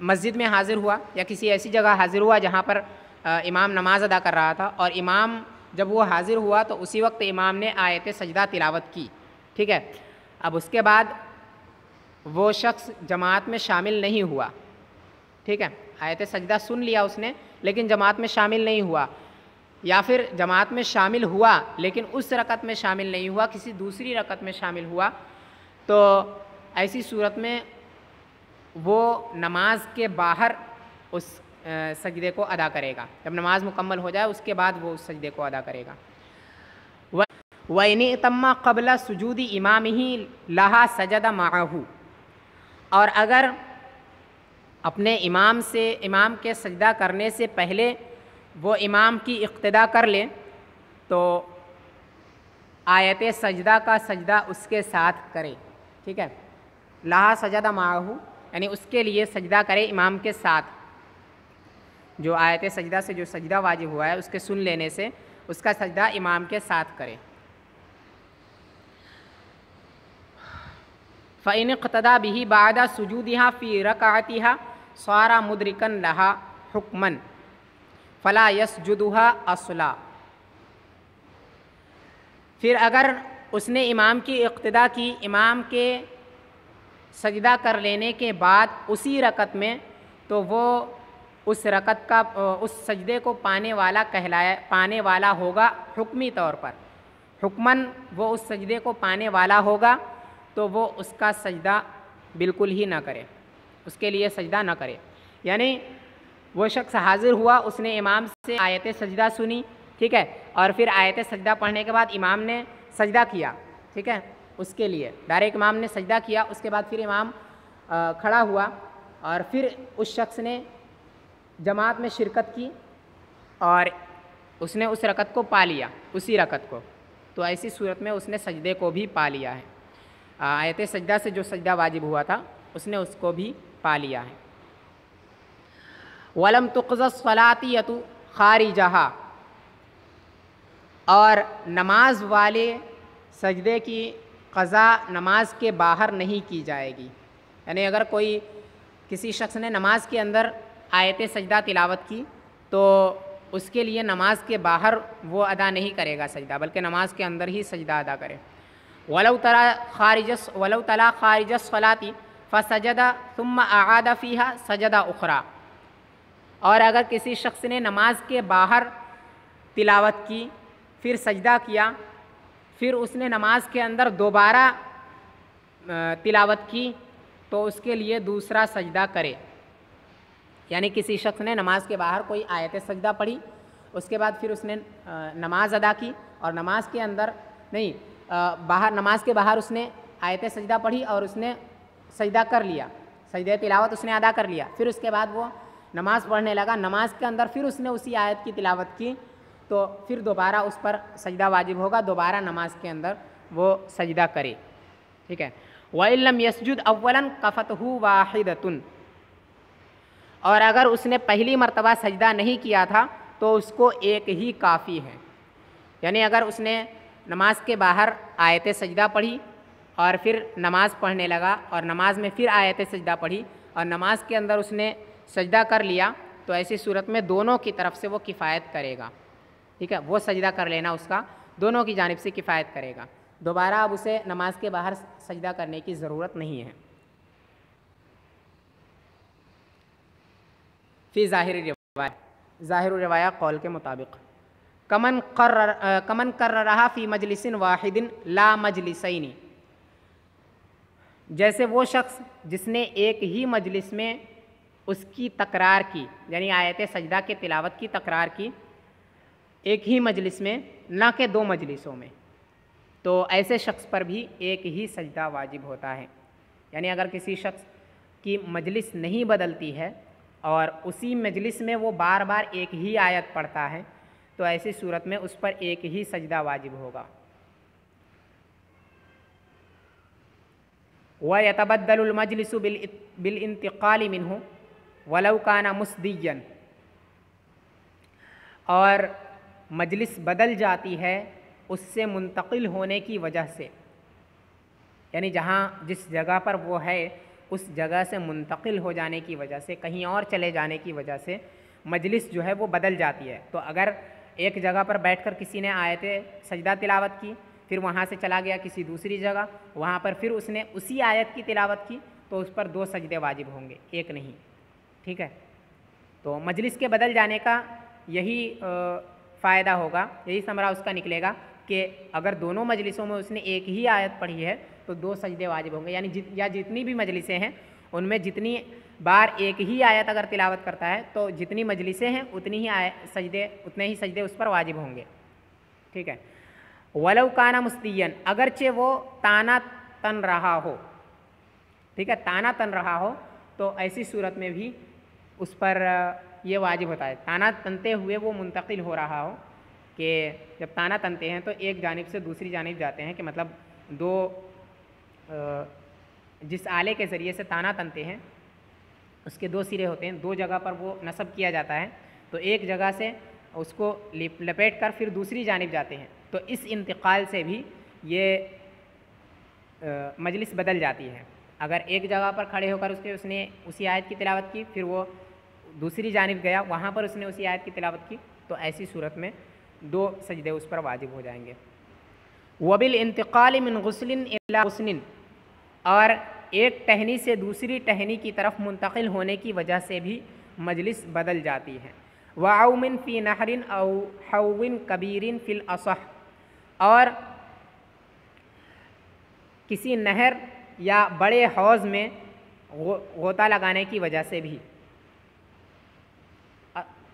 مسجد میں حاضر ہوا یا کسی ایسی جگہ حاضر ہوا جہاں پر امام نماز ادا کر رہا تھا اور امام جب وہ حاضر ہوا تو اسی وقت امام نے آیت سجدہ تلاوت کی. ٹھیک ہے، اب اس کے بعد وہ شخص جماعت میں شامل نہیں ہوا. ٹھیک ہے، آیت سجدہ سن لیا اس نے لیکن جماعت میں شامل نہیں ہوا، یا پھر جماعت میں شامل ہوا لیکن اس رکعت میں شامل نہیں ہوا، کسی دوسری رکعت میں شامل ہوا، تو ایسی صورت میں وہ نماز کے باہر اس سجدے کو ادا کرے گا. جب نماز مکمل ہو جائے اس کے بعد وہ اس سجدے کو ادا کرے گا. وَإِنِ اتَمَّ قَبْلَ سُجُودِ إِمَامِهِ لَهَا سَجَدَ مَعَهُ، اور اگر اپنے امام کے سجدہ کرنے سے پہلے وہ امام کی اقتدا کر لے تو آیت سجدہ کا سجدہ اس کے ساتھ کرے. ٹھیک ہے، لہا سجدہ معاہو یعنی اس کے لیے سجدہ کرے امام کے ساتھ. جو آیت سجدہ سے جو سجدہ واجب ہوا ہے اس کے سن لینے سے اس کا سجدہ امام کے ساتھ کرے. فَإِنِ اقْتَدَى بِهِ بَعْدَ سُجُودِهَا فِي رَكَعَتِهَا صَارَ مُدْرِكًا لَهَا حُكْمًا فَلَا يَسْجُدُهَا أَصْلًا. پھر اگر اس نے امام کی اقتدا کی، امام کے سجدہ کر لینے کے بعد اسی رکعت میں، تو وہ اس رکعت کا اس سجدے کو پانے والا ہوگا حکمی طور پر. حکماً وہ اس سجدے کو پانے والا ہوگا تو وہ اس کا سجدہ بالکل ہی نہ کرے، اس کے لیے سجدہ نہ کرے. یعنی وہ شخص حاضر ہوا، اس نے امام سے آیت سجدہ سنی، ٹھیک ہے، اور پھر آیت سجدہ پڑھنے کے بعد امام نے سجدہ کیا، ٹھیک ہے، اس کے لیے ڈائریکٹ امام نے سجدہ کیا. اس کے بعد پھر امام کھڑا ہوا اور پھر اس شخص نے جماعت میں شرکت کی اور اس نے اس رکعت کو پا لیا، اسی رکعت کو، تو ایسی صورت میں اس نے سجدے کو بھی پا لیا ہے. آیت سجدہ سے جو سجدہ واجب ہوا تھا اس نے اس کو بھی پا لیا ہے. وَلَمْ تُقْضَ الصَّلَاةِ خَارِجَهَا، اور نماز والے سجدے کی قضا نماز کے باہر نہیں کی جائے گی. یعنی اگر کوئی کسی شخص نے نماز کے اندر آیت سجدہ تلاوت کی تو اس کے لیے نماز کے باہر وہ ادا نہیں کرے گا سجدہ، بلکہ نماز کے اندر ہی سجدہ ادا کرے. وَلَوْ تَلَا خَارِجَ الصَّلَاةِ فَسَجَدَ ثُمَّ أَعَادَ فِيهَا سَجَدَ أُخْرَى، اور اگر کسی شخص نے نماز کے باہر تلاوت کی پھر سجدہ کیا، پھر اس نے نماز کے اندر دوبارہ تلاوت کی تو اس کے لیے دوسرا سجدہ کرے. یعنی کسی شخص نے نماز کے باہر کوئی آیت سجدہ پڑھی، اس کے بعد پھر اس نے نماز ادا کی اور نماز کے اندر نماز کے باہر اس نے آیت سجدہ پڑھی اور اس نے سجدہ کر لیا، سجدہ تلاوت اس نے ادا کر لیا. پھر اس کے بعد وہ نماز پڑھنے لگا، نماز کے اندر پھر اس نے اسی آیت کی تلاوت کی تو پھر دوبارہ اس پر سجدہ واجب ہوگا، دوبارہ نماز کے اندر وہ سجدہ کرے. ٹھیک ہے. وَإِن لَّمْ يَسْجُدْ أَوَّلًا كَفَتْهُ وَاحِدَةٌ، اور اگر اس نے پہلی مرتبہ سجدہ نہیں کیا تھا تو اس کو ایک ہی کافی ہے. یعنی اگر اس نے نماز کے باہر آیت سجدہ پڑھی اور پھر نماز پڑھنے لگا اور نماز میں پھر آیت سجدہ پڑھی اور نماز کے اندر اس نے سجدہ کر لیا تو ایسی صورت میں دونوں کی طرف سے وہ کفایت کرے گا. ٹھیک ہے، وہ سجدہ کر لینا اس کا دونوں کی جانب سے کفایت کرے گا. دوبارہ اب اسے نماز کے باہر سجدہ کرنے کی ضرورت نہیں ہے. فی ظاہر روایہ قول کے مطابق کمن قررہا فی مجلس واحد لا مجلسین، جیسے وہ شخص جس نے ایک ہی مجلس میں اس کی تکرار کی، یعنی آیت سجدہ کے تلاوت کی تکرار کی ایک ہی مجلس میں، نہ کہ دو مجلسوں میں، تو ایسے شخص پر بھی ایک ہی سجدہ واجب ہوتا ہے. یعنی اگر کسی شخص کی مجلس نہیں بدلتی ہے اور اسی مجلس میں وہ بار بار ایک ہی آیت پڑھتا ہے تو ایسی صورت میں اس پر ایک ہی سجدہ واجب ہوگا. وَيَتَبَدَّلُ الْمَجْلِسُ بِالْإِنْتِقَالِ مِنْهُ وَلَوْ كَانَ مُسْدِيًّا، اور مجلس بدل جاتی ہے اس سے منتقل ہونے کی وجہ سے، یعنی جس جگہ پر وہ ہے اس جگہ سے منتقل ہو جانے کی وجہ سے، کہیں اور چلے جانے کی وجہ سے مجلس جو ہے وہ بدل جاتی ہے. تو اگر ایک جگہ پر بیٹھ کر کسی نے آیت سجدہ تلاوت کی، پھر وہاں سے چلا گیا کسی دوسری جگہ، وہاں پر پھر اس نے اسی آیت کی تلاوت کی تو اس پر دو سجدے واجب ہوں گے، ایک نہیں. ٹھیک ہے. تو مجلس کے بدل جانے کا یہی فائدہ ہوگا، یہی ثمرہ اس کا نکلے گا کہ اگر دونوں مجلسوں میں اس نے ایک ہی آیت پڑھی ہے تو 2 سجدے واجب ہوں گے، یعنی یا جتنی بھی مجلسیں ہیں ان میں جتنی بار ایک ہی آیت اگر تلاوت کرتا ہے تو جتنی مجلسیں ہیں اتنے ہی سجدے اس پر واجب ہوں گے، ٹھیک ہے۔ ولو کانا مستین، اگرچہ وہ تانا تن رہا ہو، ٹھیک ہے، تانا تن رہا ہو تو ایسی صورت میں بھی اس پر یہ واجب ہوتا ہے، تانا تنتے ہوئے وہ منتقل ہو رہا ہو، کہ جب تانا تنتے ہیں تو ایک جانب سے دوسری جانب جاتے ہیں، کہ مطلب جس آلے کے ذریعے سے تانا تنتے ہیں اس کے 2 سرے ہوتے ہیں، 2 جگہ پر وہ نصب کیا جاتا ہے، تو ایک جگہ سے اس کو لپیٹ کر پھر دوسری جانب جاتے ہیں، تو اس انتقال سے بھی یہ مجلس بدل جاتی ہے۔ اگر ایک جگہ پر کھڑے ہو کر اس نے اسی آیت کی تلاوت کی، پھر وہ دوسری جانب گیا، وہاں پر اس نے اسی آیت کی تلاوت کی، تو ایسی صورت میں 2 سجدے اس پر واجب ہو جائیں گے۔ وبالانتقال من غسل الى غسل، اور ایک ٹہنی سے دوسری ٹہنی کی طرف منتقل ہونے کی وجہ سے بھی مجلس بدل جاتی ہے۔ وعوم فی نہر او حو کبیر فی الاصح، اور کسی نہر یا بڑے حوض میں غوطہ لگانے کی وجہ سے بھی،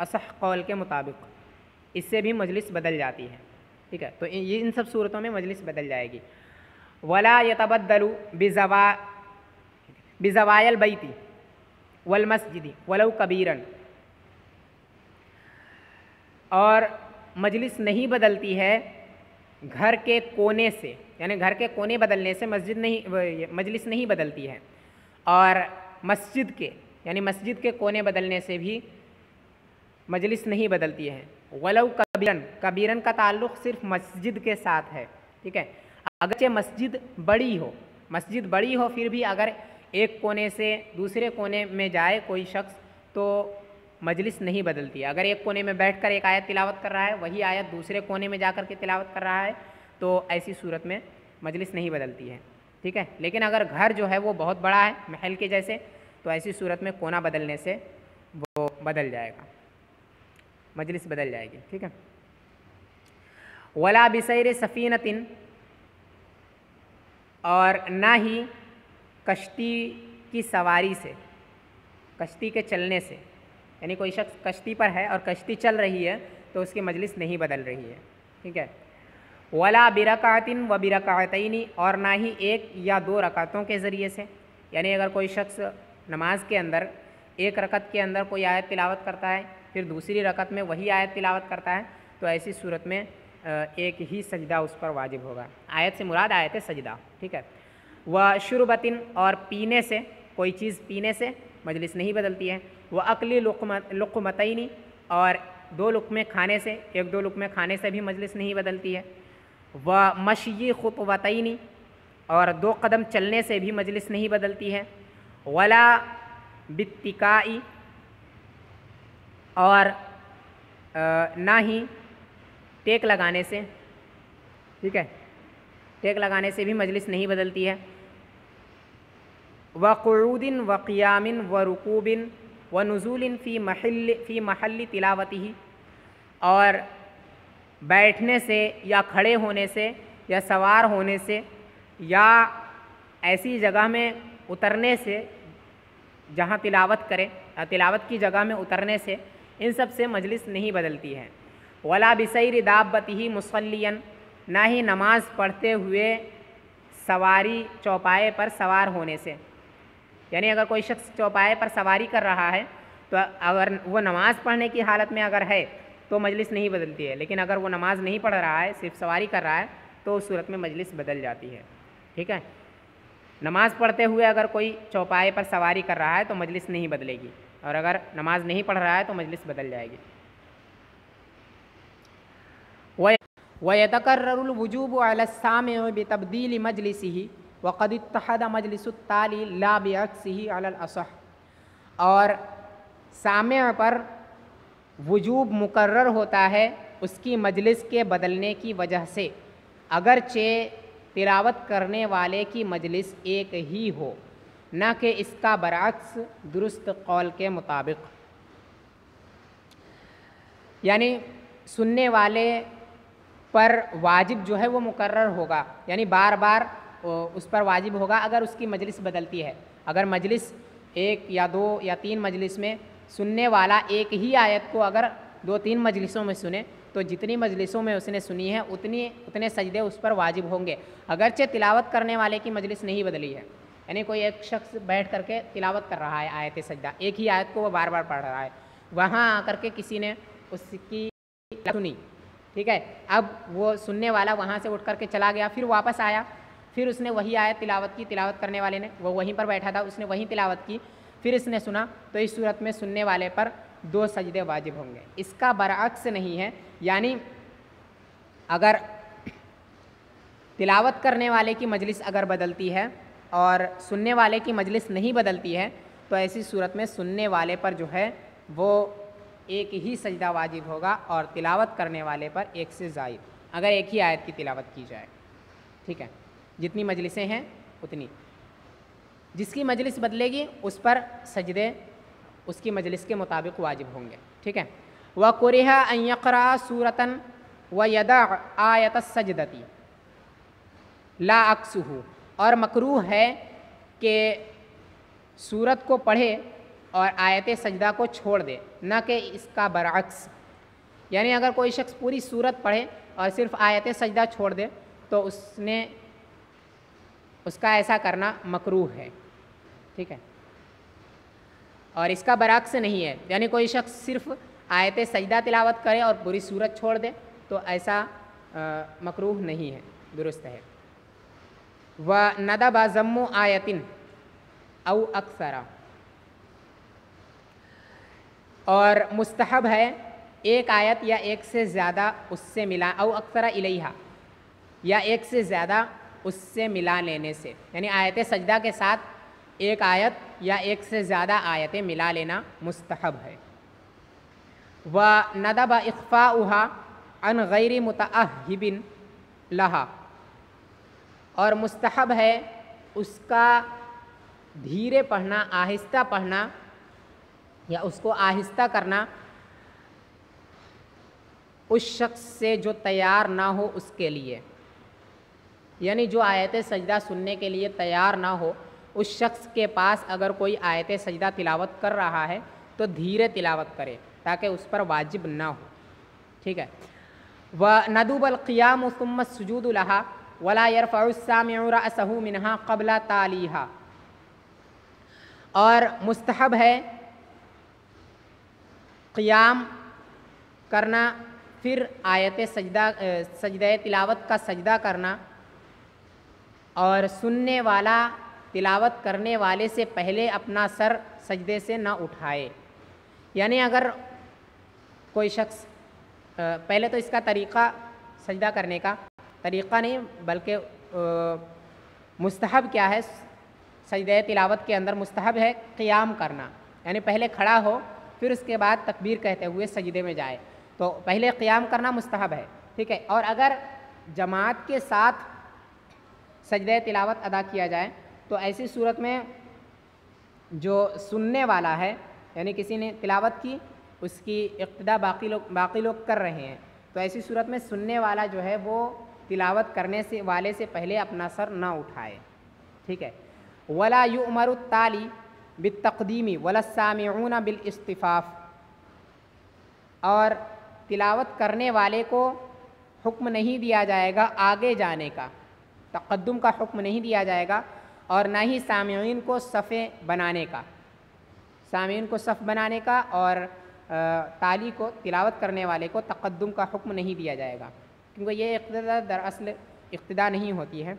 اصح قول کے مطابق، اس سے بھی مجلس بدل جاتی ہے، ٹھیک ہے، تو یہ ان سب صورتوں میں مجلس بدل جائے گی۔ ولا يتبدل بزوائا البیت والمسجد ولو کبیرا، اور مجلس نہیں بدلتی ہے گھر کے کونے سے، یعنی گھر کے کونے بدلنے سے مجلس نہیں بدلتی ہے، اور مسجد کے یعنی مسجد کے کونے بدلنے سے بھی مجلس نہیں بدلتی ہے۔ ولو کبیرن، کبیرن کا تعلق صرف مسجد کے ساتھ ہے، ٹھیک ہے، اگرچہ مسجد بڑی ہو پھر بھی اگر ایک کونے سے دوسرے کونے میں جائے کوئی شخص تو مجلس نہیں بدلتی ہے۔ اگر ایک کونے میں بیٹھ کر ایک آیت تلاوت کر رہا ہے، وہی آیت دوسرے کونے میں جا کر کے تلاوت کر رہا ہے، تو ایسی صورت میں مجلس نہیں بدلتی ہے، ٹھیک ہے۔ لیکن اگر گھر جو ہے وہ بہت بڑا ہے محل کے جیسے، تو ایسی صورت میں کونا بدلنے سے وہ بدل جائے گا، مجلس بدل جائے گی، ٹھیک ہے۔ ولا بسیر سفینۃ، اور نہ ہی کشتی کی سواری سے، کشتی کے چلنے سے، یعنی کوئی شخص کشتی پر ہے اور کشتی چل رہی ہے تو اس کی مجلس نہیں بدل رہی ہے، ٹھیک ہے۔ ولا برکعۃ و برکعتین، اور نہ ہی 1 یا 2 رکعتوں کے ذریعے سے، یعنی اگر کوئی شخص نماز کے اندر ایک رکعت کے اندر کوئی آیت تلاوت کرتا ہے، پھر دوسری رکعت میں وہی آیت تلاوت کرتا ہے، تو ایسی صورت میں ایک ہی سجدہ اس پر واجب ہوگا۔ آیت سے مراد آیت سجدہ، ٹھیک ہے۔ وشربۃ، اور پینے سے، کوئی چیز پینے سے مجلس نہیں بدلتی ہے۔ واکل لقمتین، اور 2 لقمے کھانے سے، 1-2 لقمے کھانے سے بھی مجلس نہیں بدلتی ہے۔ ومشی خطوتین، اور 2 قدم چلنے سے بھی مجلس نہیں بدلتی ہے۔ ولا باتکاء، اور نہ ہی ٹیک لگانے سے، ٹھیک ہے، ٹیک لگانے سے بھی مجلس نہیں بدلتی ہے۔ وقعود وقیام ورکوب ونزول فی محل تلاوتہ، اور بیٹھنے سے یا کھڑے ہونے سے یا سوار ہونے سے یا ایسی جگہ میں اترنے سے جہاں تلاوت کرے، تلاوت کی جگہ میں اترنے سے، ان سب سے مجلس نہیں بدلتی ہے۔ ولا بسیر دابتہ مصلیا، نہ ہی نماز پڑھتے ہوئے سواری چوپائے پر سوار ہونے سے، یعنی اگر کوئی شخص چوپائے پر سواری کر رہا ہے تو اگر وہ نماز پڑھنے کی حالت میں اگر ہے تو مجلس نہیں بدلتی ہے، لیکن اگر وہ نماز نہیں پڑھ رہا ہے صرف سواری کر رہا ہے تو اس صورت میں مجلس بدل جاتی ہے، ٹھیک ہے۔ نماز پڑھتے ہوئے اگر کوئی چوپائے پر سواری کر رہا ہے تو مجلس نہیں بدلے گی، اور اگر نماز نہیں پڑھ رہا ہے تو مجلس بدل جائے گی۔ وَيَتَكَرَّرُ الْوُجُوبُ عَلَى السَّامِعِ بِتَبْدِيلِ مَجْلِسِهِ وَقَدِ اتَّحَدَ مَجْلِسُ التَّالِي لَا بِعَكْسِهِ عَلَى الْأَصَحِّ، اور سامع پر وجوب مقرر ہوتا ہے اس کی مجلس کے بدلنے کی وجہ سے، اگرچہ تلاوت کرنے والے کی مجلس ایک ہی ہو، نہ کہ اس کا برعکس درست قول کے مطابق۔ یعنی سننے والے پر واجب جو ہے وہ مقرر ہوگا، یعنی بار بار اس پر واجب ہوگا اگر اس کی مجلس بدلتی ہے۔ اگر مجلس 1 یا 2 یا 3 مجلس میں سننے والا ایک ہی آیت کو اگر 2-3 مجلسوں میں سنے تو جتنی مجلسوں میں اس نے سنی ہے اتنے سجدے اس پر واجب ہوں گے، اگرچہ تلاوت کرنے والے کی مجلس نہیں بدلی ہے۔ یعنی کوئی ایک شخص بیٹھ کر کے تلاوت کر رہا ہے آیت سجدہ، ایک ہی آیت کو وہ بار بار پڑھ رہا ہے، وہاں آ کر کے کسی نے اس کی سنی، ٹھیک ہے، اب وہ سننے والا وہاں سے اٹھ کر کے چلا گیا، پھر واپس آیا، پھر اس نے وہی آیت تلاوت کی، تلاوت کرنے والے نے وہ وہیں پر بیٹھا تھا، اس نے وہیں تلاوت کی، پھر اس نے سنا، تو اس صورت میں سننے والے پر 2 سجدے واجب ہوں گے۔ اس کا برعکس نہیں ہے، یعنی اگر تلاوت کرنے والے کی مجلس اگر بدلتی ہے اور سننے والے کی مجلس نہیں بدلتی ہے تو ایسی صورت میں سننے والے پر جو ہے وہ ایک ہی سجدہ واجب ہوگا اور تلاوت کرنے والے پر 1 سے زائد، اگر ایک ہی آیت کی تلاوت کی جائے، ٹھیک ہے، جتنی مجلسیں ہیں اتنی۔ جس کی مجلس بدلے گی اس پر سجدے اس کی مجلس کے مطابق واجب ہوں گے، ٹھیک ہے۔ وَكُرِهَ أَن يَقْرَأَ سُورَةً وَيَدَعَ آیَةَ السَّجْدَةِ لا عکسہ، اور مکروہ ہے کہ سورت کو پڑھے اور آیت سجدہ کو چھوڑ دے، نہ کہ اس کا برعکس، یعنی اگر کوئی شخص پوری سورت پڑھے اور صرف آیت سجدہ چھوڑ دے تو اس کا ایسا کرنا مکروہ ہے، ٹھیک ہے، اور اس کا برعکس نہیں ہے، یعنی کوئی شخص صرف آیت سجدہ تلاوت کرے اور پوری سورت چھوڑ دے تو ایسا مکروہ نہیں ہے، درست ہے۔ وَنَدَبَ ضَمُّ آیَةٍ او اکثر، اور مستحب ہے ایک آیت یا ایک سے زیادہ اس سے ملا، او اکثر الیہا، یا ایک سے زیادہ اس سے ملا لینے سے، یعنی آیت سجدہ کے ساتھ ایک آیت یا ایک سے زیادہ آیتیں ملا لینا مستحب ہے۔ وَنَدَبَ إِخْفَاؤُهَا عَنْ غَيْرِ مُتَأَهِّبٍ لَهَا، اور مستحب ہے اس کا دھیرے پڑھنا، آہستہ پڑھنا یا اس کو آہستہ کرنا اس شخص سے جو تیار نہ ہو اس کے لیے، یعنی جو آیت سجدہ سننے کے لیے تیار نہ ہو اس شخص کے پاس اگر کوئی آیت سجدہ تلاوت کر رہا ہے تو دھیرے تلاوت کرے تاکہ اس پر واجب نہ ہو، ٹھیک ہے۔ وَنَدُبَ الْقِيَامُ ثُمَّ السُّجُودُ لَهَا وَلَا يَرْفَعُ السَّامِعُ رَأْسَهُ مِنْهَا قَبْلَ تَالِيهَا، اور مستحب ہے قیام کرنا، پھر آیت سجدہ تلاوت کا سجدہ کرنا، اور سننے والا تلاوت کرنے والے سے پہلے اپنا سر سجدے سے نہ اٹھائے، یعنی اگر کوئی شخص پہلے تو اس کا طریقہ سجدہ کرنے کا طریقہ نہیں بلکہ مستحب کیا ہے، سجدہ تلاوت کے اندر مستحب ہے قیام کرنا، یعنی پہلے کھڑا ہو پھر اس کے بعد تکبیر کہتے ہوئے سجدے میں جائے، تو پہلے قیام کرنا مستحب ہے، ٹھیک ہے۔ اور اگر جماعت کے ساتھ سجدہ تلاوت ادا کیا جائے تو ایسی صورت میں جو سننے والا ہے، یعنی کسی نے تلاوت کی اس کی اقتدا باقی لوگ کر رہے ہیں، تو ایسی صورت میں سننے والا جو ہے وہ تلاوت کرنے سے والے سے پہلے اپنا سر نہ اٹھائے، ٹھیک ہے۔ وَلَا يُؤْمَرُ التَّالِي بِالتَّقْدِيمِ وَلَا السَّامِعُونَ بِالْاِصْطِفَافِ، اور تلاوت کرنے والے کو حکم نہیں دیا جائے گا آگے جانے کا، تقدم کا حکم نہیں دیا جائے گا، اور نہ ہی سامعین کو صفیں بنانے کا، سامعین کو صف بنانے کا اور تالی کو تلاوت کرنے والے کو تقدم کا حکم نہیں دیا جائے گا، کیونکہ یہ اقتدا دراصل اقتدا نہیں ہوتی ہے،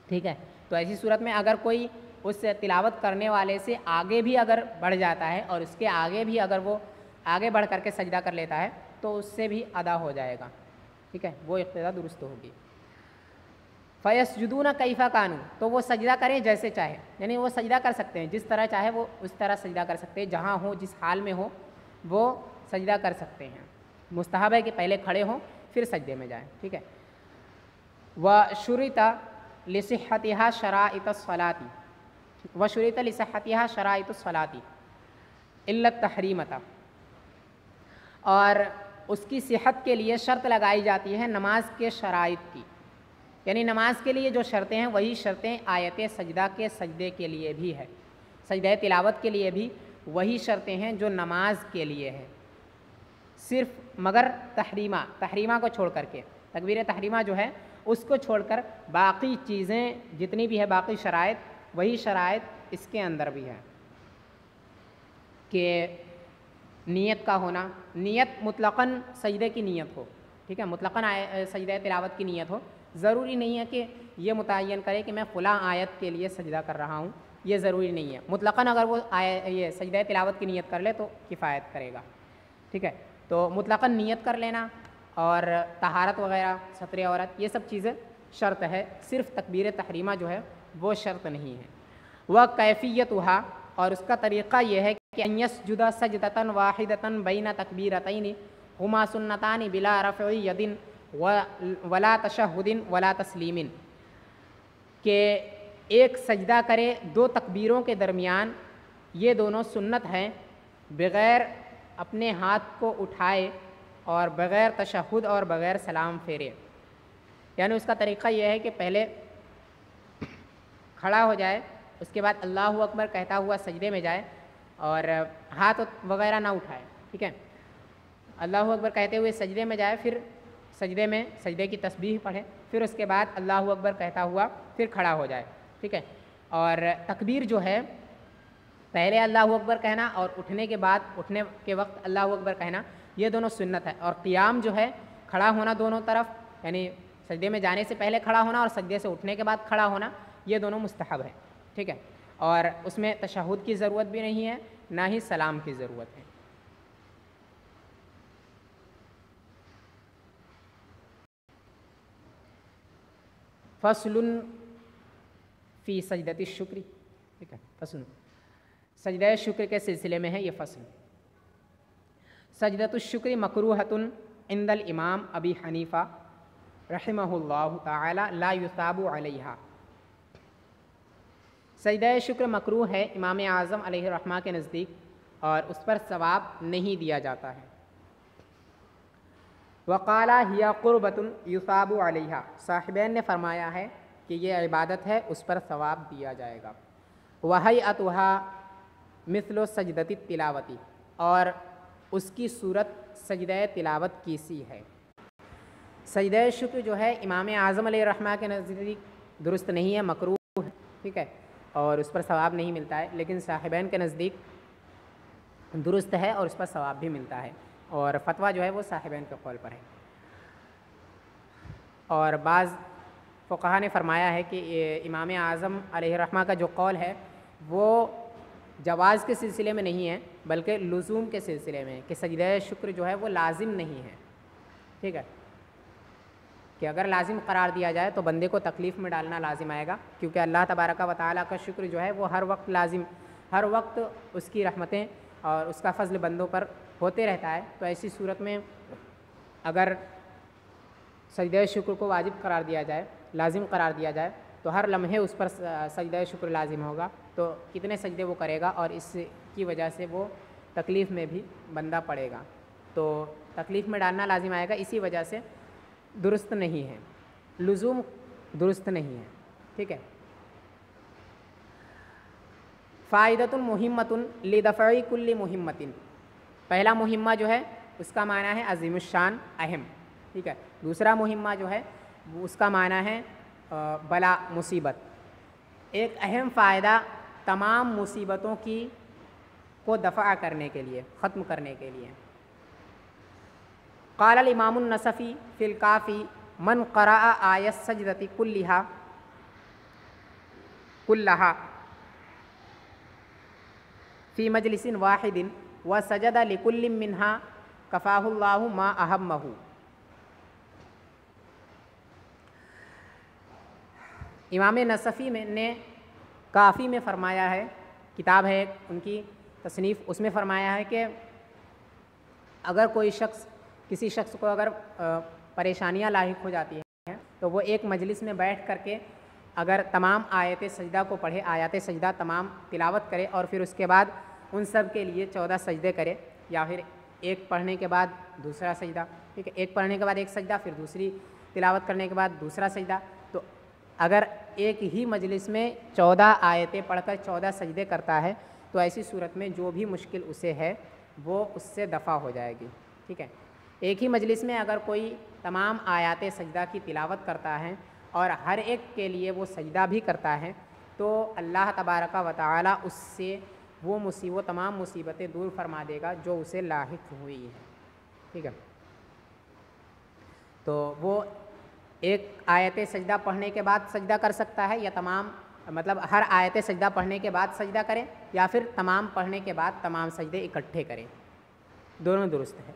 ٹھیک ہے۔ تو ایسی صورت میں اگر کوئی اس تلاوت کرنے والے سے آگے بھی اگر بڑھ جاتا ہے اور اس کے آگے بھی اگر وہ آگے بڑھ کر کے سجدہ کر لیتا ہے تو اس سے بھی ادا ہو جائے گا، ٹھیک ہے، وہ اقتدا درست ہوگی۔ فَيَسْجُدُونَ كَيْفَ كَانُوا، تو وہ سجدہ کریں جیسے چاہے، یعنی وہ سجدہ کر سکتے ہیں جس طرح چاہے وہ اس طرح سجدہ کر سکتے ہیں، جہاں ہو جس حال میں ہو وہ سجدہ کر سکتے ہیں، مستحب ہے کہ پہلے کھڑے ہوں پھر سجدے میں جائیں، ٹھیک ہے۔ وَشُرِطَ لِصِحَّتِهَا شَرَائِطُ الصَّلَاةِ وَشُرِطَ لِصِحَّتِهَا شَرَائِطُ الصَّلَاةِ إِلَّا التَّحْرِيمَةَ، اور اس کی صحت کے لیے شرط لگائی جاتی ہے نماز کے شرائط کی، یعنی نماز کے لیے جو شرطیں ہیں وہی شرطیں آیت سجدہ کے سجدے کے لیے بھی ہے، سجدہ تلاوت کے لیے بھی وہی شرطیں ہیں جو نماز کے لیے ہے، صرف مگر تحریمہ کو چھوڑ کر کے، تکبیر تحریمہ جو ہے اس کو چھوڑ کر باقی چیزیں جتنی بھی ہے، باقی شرائط وہی شرائط اس کے اندر بھی ہے کہ نیت کا ہونا، نیت مطلقاً سجدے کی نیت ہو، ٹھیک ہے، مطلقاً سجدہ تلاوت کی نیت ہو، ضروری نہیں ہے کہ یہ متعین کرے کہ میں فلاں آیت کے لیے سجدہ کر رہا ہوں، یہ ضروری نہیں ہے، مطلقاً اگر وہ یہ سجدہ تلاوت کی نیت کر لے تو کفایت کرے گا، ٹھیک ہے، تو مطلقاً نیت کر لینا اور طہارت وغیرہ، ستر عورت، یہ سب چیزیں شرط ہے، صرف تکبیر تحریمہ جو ہے وہ شرط نہیں ہے۔ وہ کیفیتھا، اور اس کا طریقہ یہ ہے کہ ان یسجد سجدۃ واحدۃ بین تکبیرتین ہما سنتان بلا رفع ید ولا تشہد ولا تسلیم، کہ ایک سجدہ کرے دو تکبیروں کے درمیان، یہ دونوں سنت ہیں، بغیر اپنے ہاتھ کو اٹھائے اور بغیر تشہد اور بغیر سلام پھیرے، یعنی اس کا طریقہ یہ ہے کہ پہلے کھڑا ہو جائے، اس کے بعد اللہ اکبر کہتا ہوا سجدے میں جائے اور ہاتھ وغیرہ نہ اٹھائے، ٹھیک ہے، اللہ اکبر کہتے ہوئے سجدے میں جائے، پھر سجدے کی تسبیح پڑھے، پھر اس کے بعد اللہ اکبر کہتا ہوا پھر کھڑا ہو جائے، ٹھیک ہے، اور تکبیر جو ہے پہلے اللہ اکبر کہنا اور اٹھنے کے وقت اللہ اکبر کہنا، یہ دونوں سنت ہے، اور قیام جو ہے کھڑا ہونا دونوں طرف، یعنی سجدے میں جانے سے پہلے کھڑا ہونا اور سجدے سے اٹھنے کے بعد کھڑا ہونا، یہ دونوں مستحب ہے، ٹھیک ہے، اور اس میں تشہد کی ضرورت بھی نہیں ہے، نہ ہی سلام کی ضرورت ہے۔ فصل فی سجدۃ الشکر، ٹھیک ہے، فصل سجدہ شکر کے سلسلے میں ہے یہ فصل۔ سجدۃ الشکر مکروہۃ عند الامام ابی حنیفہ رحمہ اللہ تعالی لا یثاب علیہا، سجدہ شکر مکروہ ہے امام اعظم علیہ الرحمہ کے نزدیک، اور اس پر ثواب نہیں دیا جاتا ہے۔ وقال ہی قربۃ یثاب علیہا، صاحبین نے فرمایا ہے کہ یہ عبادت ہے، اس پر ثواب دیا جائے گا۔ وہیئتھا مثل سجدۃ التلاوت، اور اس کی صورت سجدہ تلاوت کی سی ہے۔ سجدہ شکر جو ہے امام اعظم علیہ الرحمہ کے نزدیک درست نہیں ہے، مکروہ ہے، ٹھیک ہے، اور اس پر ثواب نہیں ملتا ہے، لیکن صاحبین کے نزدیک درست ہے اور اس پر ثواب بھی ملتا ہے، اور فتویٰ جو ہے وہ صاحبین کے قول پر ہے۔ اور بعض فقہا نے فرمایا ہے کہ امام اعظم علیہ الرحمہ کا جو قول ہے وہ جواز کے سلسلے میں نہیں ہے، بلکہ لزوم کے سلسلے میں، کہ سجدہ شکر جو ہے وہ لازم نہیں ہے، ٹھیک ہے، کہ اگر لازم قرار دیا جائے تو بندے کو تکلیف میں ڈالنا لازم آئے گا، کیونکہ اللہ تبارک و تعالیٰ کا شکر جو ہے وہ ہر وقت لازم، ہر وقت اس کی رحمتیں اور اس کا فضل بندوں پر ہوتے رہتا ہے، تو ایسی صورت میں اگر سجدہ شکر کو واجب قرار دیا جائے، لازم قرار دیا جائے، تو ہر لمحے اس پر سجدہ شکر لازم ہوگا، تو کتنے سجدے وہ کرے گا، اور اس کی وجہ سے وہ تکلیف میں بھی بندہ پڑے گا، تو تکلیف میں ڈالنا لازم آئے گا، اسی وجہ سے درست نہیں ہے، لزوم درست نہیں ہے، ٹھیک ہے۔ فائدۃ مہمۃ لدفع کل مہمۃ، پہلا مہمہ جو ہے اس کا معنی ہے عظیم الشان، اہم، ٹھیک ہے، دوسرا مہمہ جو ہے اس کا معنی ہے بلا، مصیبت، ایک اہم فائدہ تمام مصیبتوں کو دفع کرنے کے لیے، ختم کرنے کے لیے۔ قال الامام النصفی فی الکافی من قرأ آیۃ السجدۃ کلہا فی مجلس واحد وسجد لکل منہا کفاہ اللہ ما اہمہ، امام نصفی نے کافی میں فرمایا ہے، کتاب ہے ان کی تصنیف، اس میں فرمایا ہے کہ اگر کوئی شخص، کسی شخص کو اگر پریشانیاں لاحق ہو جاتی ہیں تو وہ ایک مجلس میں بیٹھ کر کے اگر تمام آیت سجدہ کو پڑھے، آیات سجدہ تمام تلاوت کرے، اور پھر اس کے بعد ان سب کے لیے 14 سجدے کرے، یا پھر ایک پڑھنے کے بعد دوسرا سجدہ، ٹھیک ہے، ایک پڑھنے کے بعد ایک سجدہ، پھر دوسری تلاوت کرنے کے بعد دوسرا سجدہ. تو اگر ایک ہی مجلس میں 14 آیتیں پڑھ کر 14 سجدے کرتا ہے تو ایسی صورت میں جو بھی مشکل اسے ہے وہ اس سے دفع ہو جائے گی. ٹھیک ہے، ایک ہی مجلس میں اگر کوئی تمام آیات سجدہ کی تلاوت کرتا ہے اور ہر ایک کے لیے وہ سجدہ بھی کرتا ہے تو اللہ تبارک و تعالی اس سے وہ تمام مصیبتیں دور فرما دے گا جو اسے لاحق ہوئی ہیں. ٹھیک ہے، تو وہ ایک آیت سجدہ پڑھنے کے بعد سجدہ کر سکتا ہے، یا تمام مطلب ہر آیت سجدہ پڑھنے کے بعد سجدہ کرے، یا پھر تمام پڑھنے کے بعد تمام سجدے اکٹھے کریں، دونوں درست ہے.